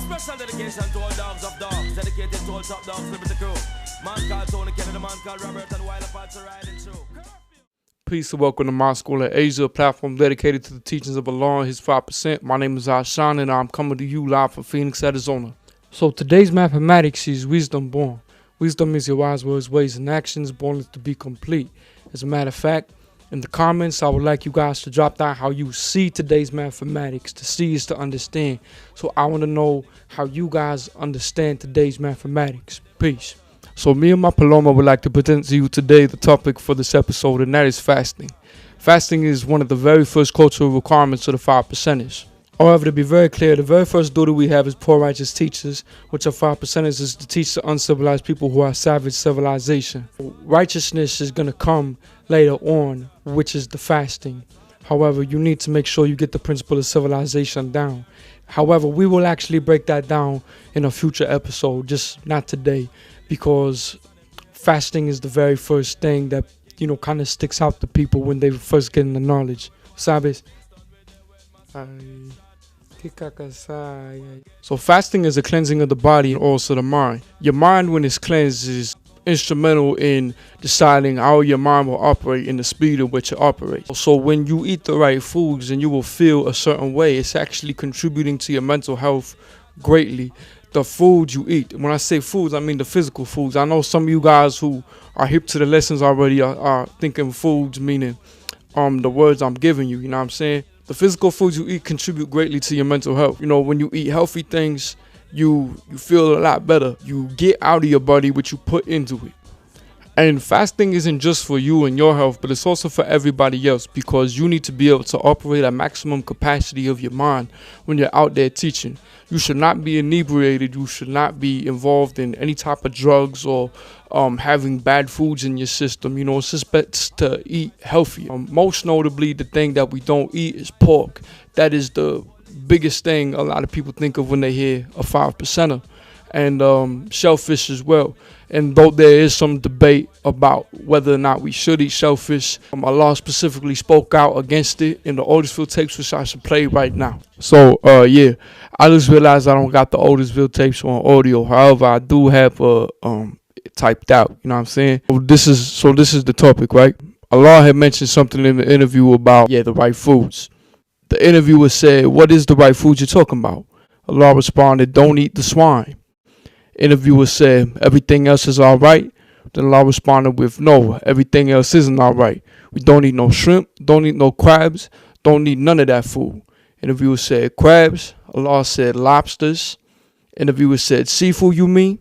Special dedication to all dogs of dogs, dedicated to all top dogs living the crew. Man called Tony Kennedy, man called Robert, and while apart to riding through. Peace and welcome to My School in Asia, a platform dedicated to the teachings of Allah and His 5%. My name is Ashan and I'm coming to you live from Phoenix, Arizona. So today's mathematics is wisdom born. Wisdom is your wise words, ways, and actions born to be complete. As a matter of fact, in the comments, I would like you guys to drop down how you see today's mathematics. To see is to understand. So I want to know how you guys understand today's mathematics. Peace. So me and my Paloma would like to present to you today the topic for this episode, and that is fasting. Fasting is one of the very first cultural requirements of the 5%ers. However, to be very clear, the very first duty we have as poor righteous teachers, which are 5%ers, is to teach the uncivilized people who are savage civilization. Righteousness is going to come later on, which is the fasting. However, you need to make sure you get the principle of civilization down. However, we will actually break that down in a future episode, just not today, because fasting is the very first thing that, kind of sticks out to people when they first get the knowledge. ¿Sabes? So fasting is a cleansing of the body and also the mind. Your mind, when it's cleansed, is instrumental in deciding how your mind will operate and the speed at which it operates. So when you eat the right foods and you will feel a certain way, it's actually contributing to your mental health greatly. The foods you eat. When I say foods, I mean the physical foods. I know some of you guys who are hip to the lessons already are thinking foods meaning the words I'm giving you, you know what I'm saying? The physical foods you eat contribute greatly to your mental health. When you eat healthy things, you feel a lot better. You get out of your body what you put into it. And fasting isn't just for you and your health, but it's also for everybody else, because you need to be able to operate at maximum capacity of your mind when you're out there teaching. You should not be inebriated. You should not be involved in any type of drugs or having bad foods in your system. It's just best to eat healthy. Most notably, the thing that we don't eat is pork. That is the biggest thing a lot of people think of when they hear a 5%er. And shellfish as well. And though there is some debate about whether or not we should eat shellfish, Allah specifically spoke out against it in the Otisville tapes, which I should play right now. So yeah, I just realized I don't got the Otisville tapes on audio. However, I do have it typed out. You know what I'm saying? This is the topic, right? Allah had mentioned something in the interview about the right foods. The interviewer said, "What is the right foods you're talking about?" Allah responded, "Don't eat the swine." Interviewer said, "Everything else is all right?" Then Allah responded with, "No, everything else isn't all right. We don't eat no shrimp, don't eat no crabs, don't eat none of that food." Interviewer said, "Crabs?" Allah said, "Lobsters." Interviewer said, "Seafood you mean?"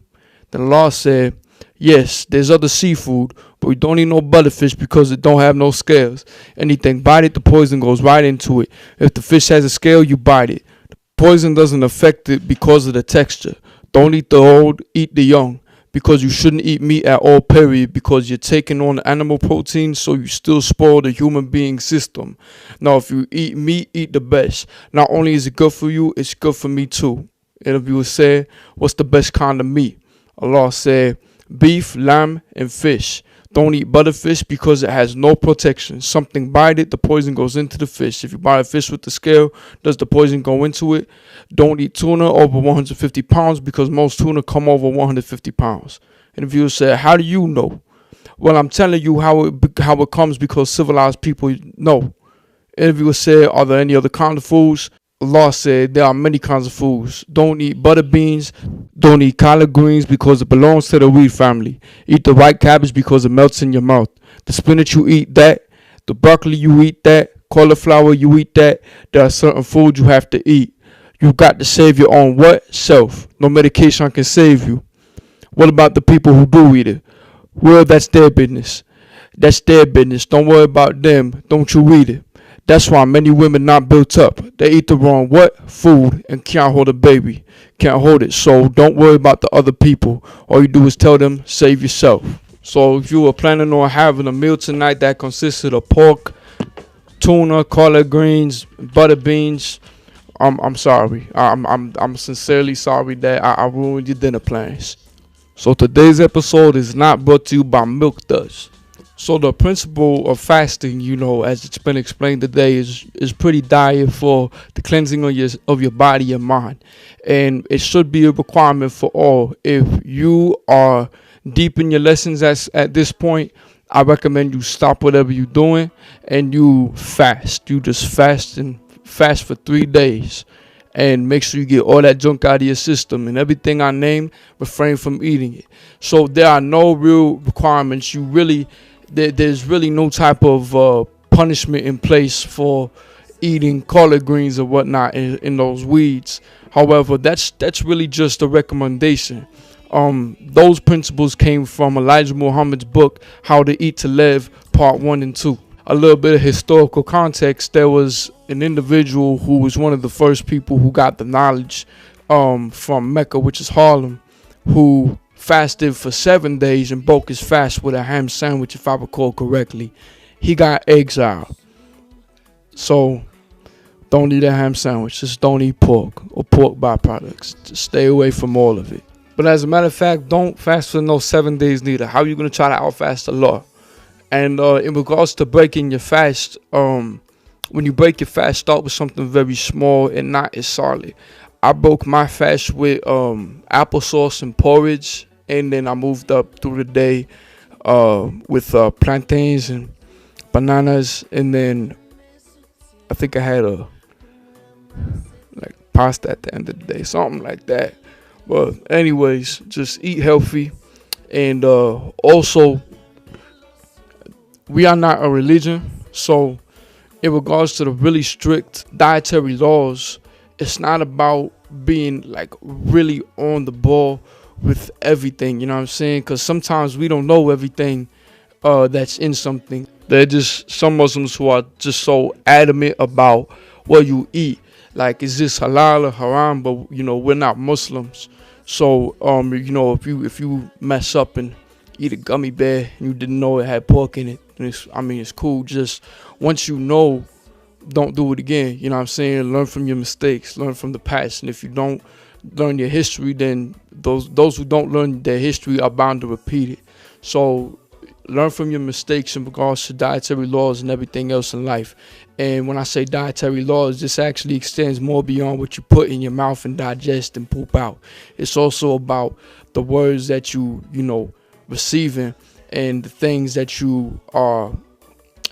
Then Allah said, "Yes, there's other seafood, but we don't eat no butterfish because it don't have no scales. Anything bite it, the poison goes right into it. If the fish has a scale, you bite it. The poison doesn't affect it because of the texture. Don't eat the old, eat the young, because you shouldn't eat meat at all, period, because you're taking on animal protein, so you still spoil the human being system. Now, if you eat meat, eat the best. Not only is it good for you, it's good for me too." Interviewer said, "What's the best kind of meat?" Allah said, "Beef, lamb, and fish. Don't eat butterfish because it has no protection. Something bite it, the poison goes into the fish. If you buy a fish with the scale, does the poison go into it? Don't eat tuna over 150 pounds because most tuna come over 150 pounds. Interviewer said, "How do you know?" "Well, I'm telling you how it comes because civilized people know." Interviewer said, "Are there any other kind of foods?" Allah said, "There are many kinds of foods. Don't eat butter beans. Don't eat collard greens because it belongs to the weed family. Eat the white cabbage because it melts in your mouth. The spinach, you eat that. The broccoli, you eat that. Cauliflower, you eat that. There are certain foods you have to eat. You got to save your own what? Self. No medication can save you. What about the people who do eat it? Well, that's their business. That's their business. Don't worry about them. Don't you eat it. That's why many women not built up. They eat the wrong what? Food, and can't hold a baby. Can't hold it. So don't worry about the other people. All you do is tell them, save yourself." So if you were planning on having a meal tonight that consisted of pork, tuna, collard greens, butter beans, I'm sorry. I'm sincerely sorry that I ruined your dinner plans. So today's episode is not brought to you by Milk Duds. So the principle of fasting, as it's been explained today, is pretty dire for the cleansing of your body and mind, and it should be a requirement for all. If you are deep in your lessons at this point, I recommend you stop whatever you're doing and you fast. You just fast for 3 days, and make sure you get all that junk out of your system, and everything I named, refrain from eating it. So there are no real requirements. There's really no type of punishment in place for eating collard greens or whatnot in those weeds. However, that's really just a recommendation. Those principles came from Elijah Muhammad's book, How to Eat to Live, Part 1 and 2. A little bit of historical context: there was an individual who was one of the first people who got the knowledge from Mecca, which is Harlem, who fasted for 7 days and broke his fast with a ham sandwich, if I recall correctly. He got exiled. So don't eat a ham sandwich. Just don't eat pork or pork byproducts. Just stay away from all of it. But as a matter of fact, don't fast for no 7 days neither. How are you going to try to outfast the law? And in regards to breaking your fast, when you break your fast, start with something very small and not as solid. I broke my fast with applesauce and porridge, and then I moved up through the day with plantains and bananas, and then I think I had pasta at the end of the day, something like that. But anyways, just eat healthy, and also, we are not a religion, so in regards to the really strict dietary laws, it's not about being really on the ball with everything, you know what I'm saying? Because sometimes we don't know everything that's in something. There are just some Muslims who are just so adamant about what you eat. Like, is this halal or haram? But we're not Muslims, so if you mess up and eat a gummy bear and you didn't know it had pork in it, it's cool. Just once you know, don't do it again. You know what I'm saying? Learn from your mistakes, learn from the past. And if you don't learn your history, then those who don't learn their history are bound to repeat it. So learn from your mistakes in regards to dietary laws and everything else in life. And when I say dietary laws, this actually extends more beyond what you put in your mouth and digest and poop out. It's also about the words that you receiving and the things that you are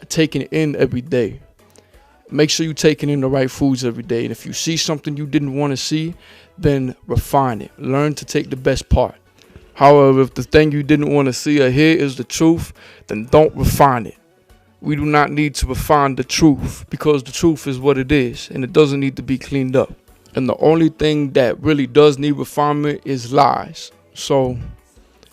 taking in every day. Make sure you're taking in the right foods every day. And if you see something you didn't want to see, then refine it. Learn to take the best part. However, if the thing you didn't want to see or hear is the truth, then don't refine it. We do not need to refine the truth, because the truth is what it is, and it doesn't need to be cleaned up. And the only thing that really does need refinement is lies. So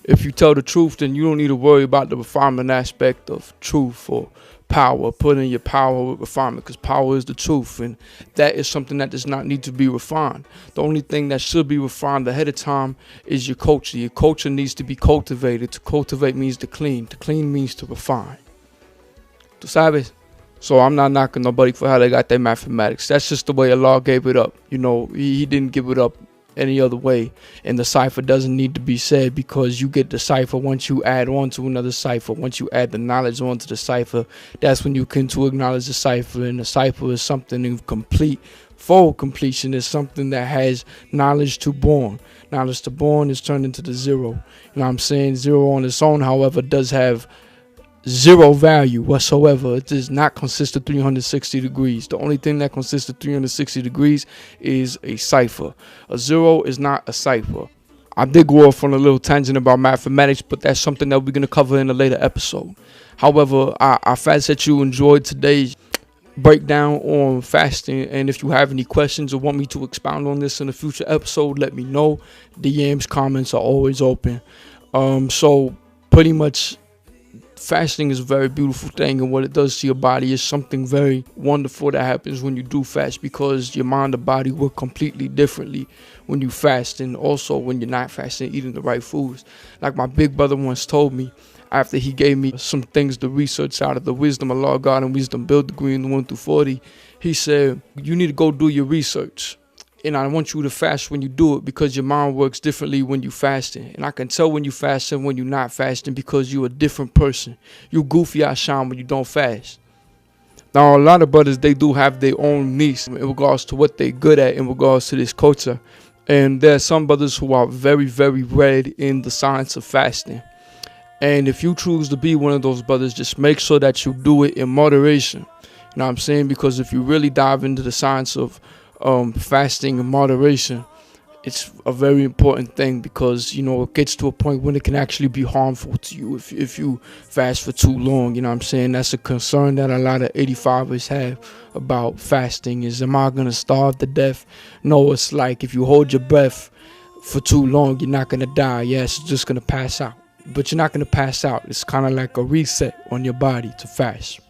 if you tell the truth, then you don't need to worry about the refinement aspect of truth or power. Put in your power with refinement, because power is the truth, and that is something that does not need to be refined. The only thing that should be refined ahead of time is your culture. Your culture needs to be cultivated. To cultivate means to clean. To clean means to refine. Tu sabes? So I'm not knocking nobody for how they got their mathematics. That's just the way Allah gave it up. He didn't give it up any other way, and the cipher doesn't need to be said, because you get the cipher once you add on to another cipher. Once you add the knowledge onto the cipher, that's when you can to acknowledge the cipher. And the cipher is something incomplete. Full completion is something that has knowledge to born. Knowledge to born is turned into the zero. You know what I'm saying? Zero on its own, however, does have zero value whatsoever. It does not consist of 360 degrees. The only thing that consists of 360 degrees is a cipher. A zero is not a cipher. I did go off on a little tangent about mathematics, but that's something that we're going to cover in a later episode. However, I fast that you enjoyed today's breakdown on fasting, and if you have any questions or want me to expound on this in a future episode, let me know. DMs, comments are always open. So pretty much, fasting is a very beautiful thing, and what it does to your body is something very wonderful that happens when you do fast, because your mind and body work completely differently when you fast, and also when you're not fasting, eating the right foods. Like my big brother once told me, after he gave me some things to research out of the Wisdom of Law, God and Wisdom Build degree in the 1 through 40, he said, you need to go do your research. And I want you to fast when you do it because your mind works differently when you fasting. And I can tell when you fasting when you're not fasting because you're a different person. You goofy out shine when you don't fast. Now, a lot of brothers, they do have their own niche in regards to what they're good at in regards to this culture. And there are some brothers who are very, very read in the science of fasting. And if you choose to be one of those brothers, just make sure that you do it in moderation. You know what I'm saying? Because if you really dive into the science of fasting and moderation, it's a very important thing because, you know, it gets to a point when it can actually be harmful to you if you fast for too long. You know what I'm saying? That's a concern that a lot of 85ers have about fasting is, am I going to starve to death? No, it's like if you hold your breath for too long, you're not going to die. Yes, you're just going to pass out. But you're not going to pass out. It's kind of like a reset on your body to fast.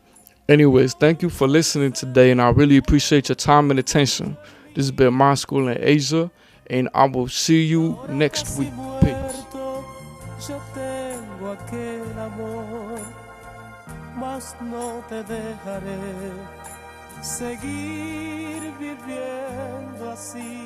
Anyways, thank you for listening today, and I really appreciate your time and attention. This has been My School in Asia, and I will see you next week. Peace. Yo tengo aquel amor, mas no te dejaré seguir viviendo así.